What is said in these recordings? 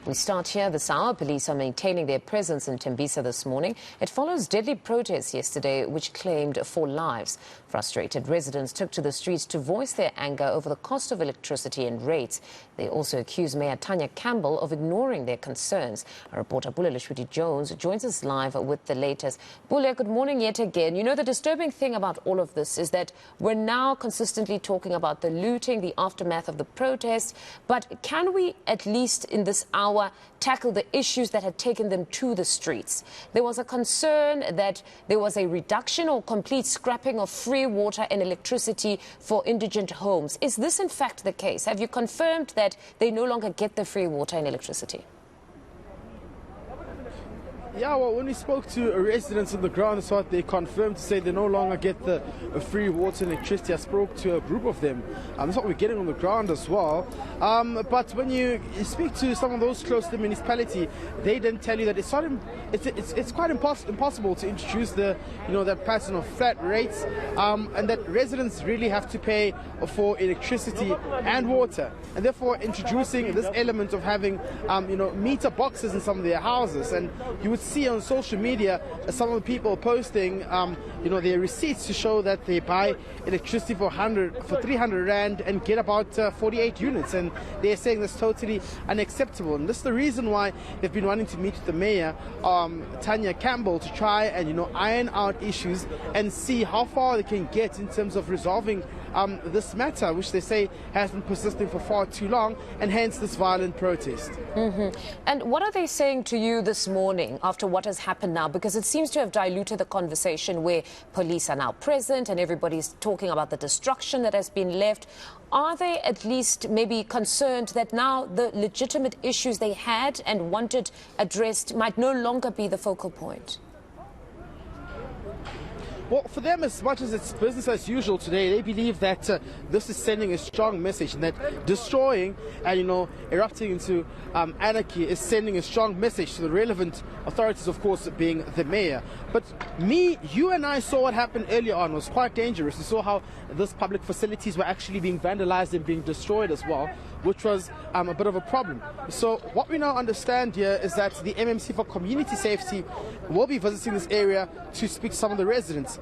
We start here this hour. Police are maintaining their presence in Thembisa this morning. It follows deadly protests yesterday which claimed 4 lives. Frustrated residents took to the streets to voice their anger over the cost of electricity and rates. They also accused Mayor Tanya Campbell of ignoring their concerns. Our reporter Pule Letshwiti-Jones joins us live with the latest. Pule, good morning yet again. You know, the disturbing thing about all of this is that we're now consistently talking about the looting, the aftermath of the protests. But can we at least in this hour tackle the issues that had taken them to the streets? There was a concern that there was a reduction or complete scrapping of free water and electricity for indigent homes. Is this in fact the case? Have you confirmed that they no longer get the free water and electricity? Yeah, well, when we spoke to residents on the ground, that's what they confirmed, to say they no longer get the free water and electricity. I spoke to a group of them. That's what we're getting on the ground as well. But when you speak to some of those close to the municipality, they then tell you that it's quite impossible to introduce that pattern of flat rates, and that residents really have to pay for electricity and water, and therefore introducing this element of having meter boxes in some of their houses. And you would see on social media some of the people posting their receipts to show that they buy electricity for 300 rand and get about 48 units, and they're saying that's totally unacceptable. And this is the reason why they've been wanting to meet with the mayor, Tanya Campbell, to try and iron out issues and see how far they can get in terms of resolving this matter, which they say has been persisting for far too long, and hence this violent protest. And what are they saying to you this morning after what has happened now? Because it seems to have diluted the conversation where police are now present and everybody's talking about the destruction that has been left. Are they at least maybe concerned that now the legitimate issues they had and wanted addressed might no longer be the focal point? Well, for them, as much as it's business as usual today, they believe that this is sending a strong message, and that destroying and erupting into anarchy is sending a strong message to the relevant authorities, of course, being the mayor. But you and I saw what happened earlier on. It was quite dangerous. We saw how these public facilities were actually being vandalized and being destroyed as well, which was a bit of a problem. So what we now understand here is that the MMC for Community Safety will be visiting this area to speak to some of the residents.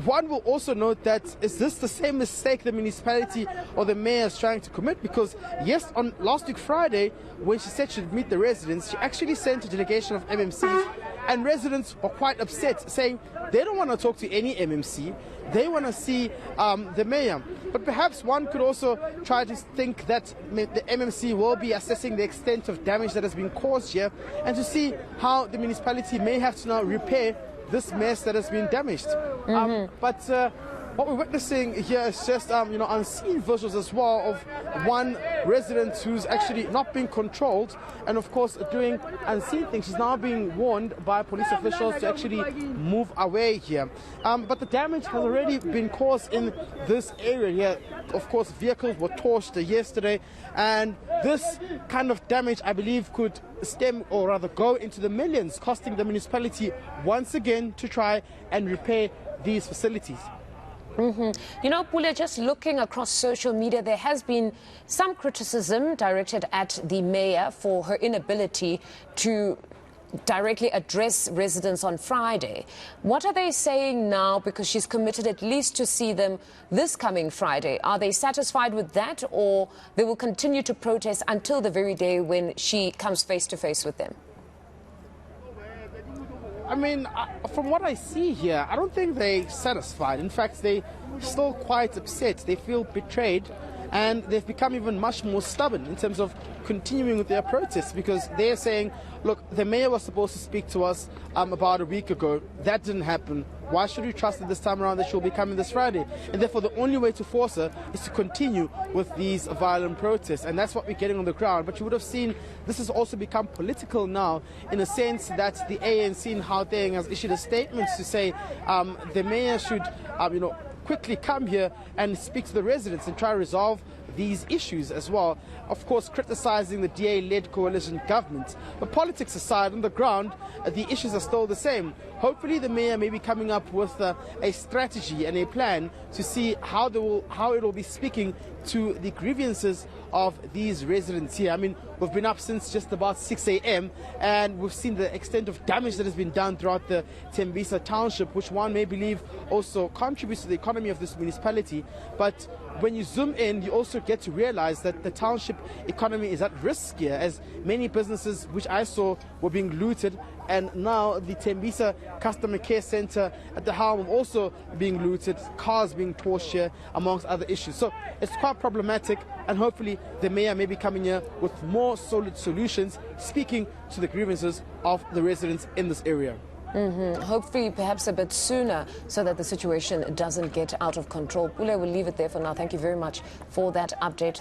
One will also note that, is this the same mistake the municipality or the mayor is trying to commit? Because yes, on last week Friday, when she said she'd meet the residents, she actually sent a delegation of MMCs, and residents were quite upset, saying they don't want to talk to any MMC, they want to see the mayor. But perhaps one could also try to think that the MMC will be assessing the extent of damage that has been caused here, and to see how the municipality may have to now repair this mess that has been damaged. But what we're witnessing here is just unseen visuals as well of one resident who's actually not being controlled, and of course doing unseen things. She's now being warned by police officials to actually move away here. But the damage has already been caused in this area here. Of course, vehicles were torched yesterday, and this kind of damage, I believe, could stem, or rather go into the millions, costing the municipality once again to try and repair these facilities. Pule, just looking across social media, there has been some criticism directed at the mayor for her inability to directly address residents on Friday. What are they saying now? Because she's committed at least to see them this coming Friday. Are they satisfied with that, or they will continue to protest until the very day when she comes face to face with them? I mean, from what I see here, I don't think they're satisfied. In fact, they're still quite upset. They feel betrayed, and they've become even much more stubborn in terms of continuing with their protests, because they're saying, look, the mayor was supposed to speak to us about a week ago. That didn't happen. Why should we trust that this time around that she'll be coming this Friday? And therefore, the only way to force her is to continue with these violent protests. And that's what we're getting on the ground. But you would have seen this has also become political now, in a sense that the ANC in Gauteng has issued a statement to say the mayor should, quickly come here and speak to the residents and try to resolve these issues as well. Of course, criticizing the DA-led coalition government. But politics aside, on the ground, the issues are still the same. Hopefully the mayor may be coming up with a strategy and a plan to see how it will be speaking to the grievances of these residents here. I mean, we've been up since just about 6 a.m. and we've seen the extent of damage that has been done throughout the Thembisa township, which one may believe also contributes to the economy of this municipality. But when you zoom in, you also get to realize that the township economy is at risk here, as many businesses which I saw were being looted, and now the Thembisa Customer Care Center at the helm also being looted, cars being torched here, amongst other issues. So it's quite problematic, and hopefully the mayor may be coming here with more solid solutions, speaking to the grievances of the residents in this area. Hopefully perhaps a bit sooner, so that the situation doesn't get out of control. Pule, we'll leave it there for now. Thank you very much for that update.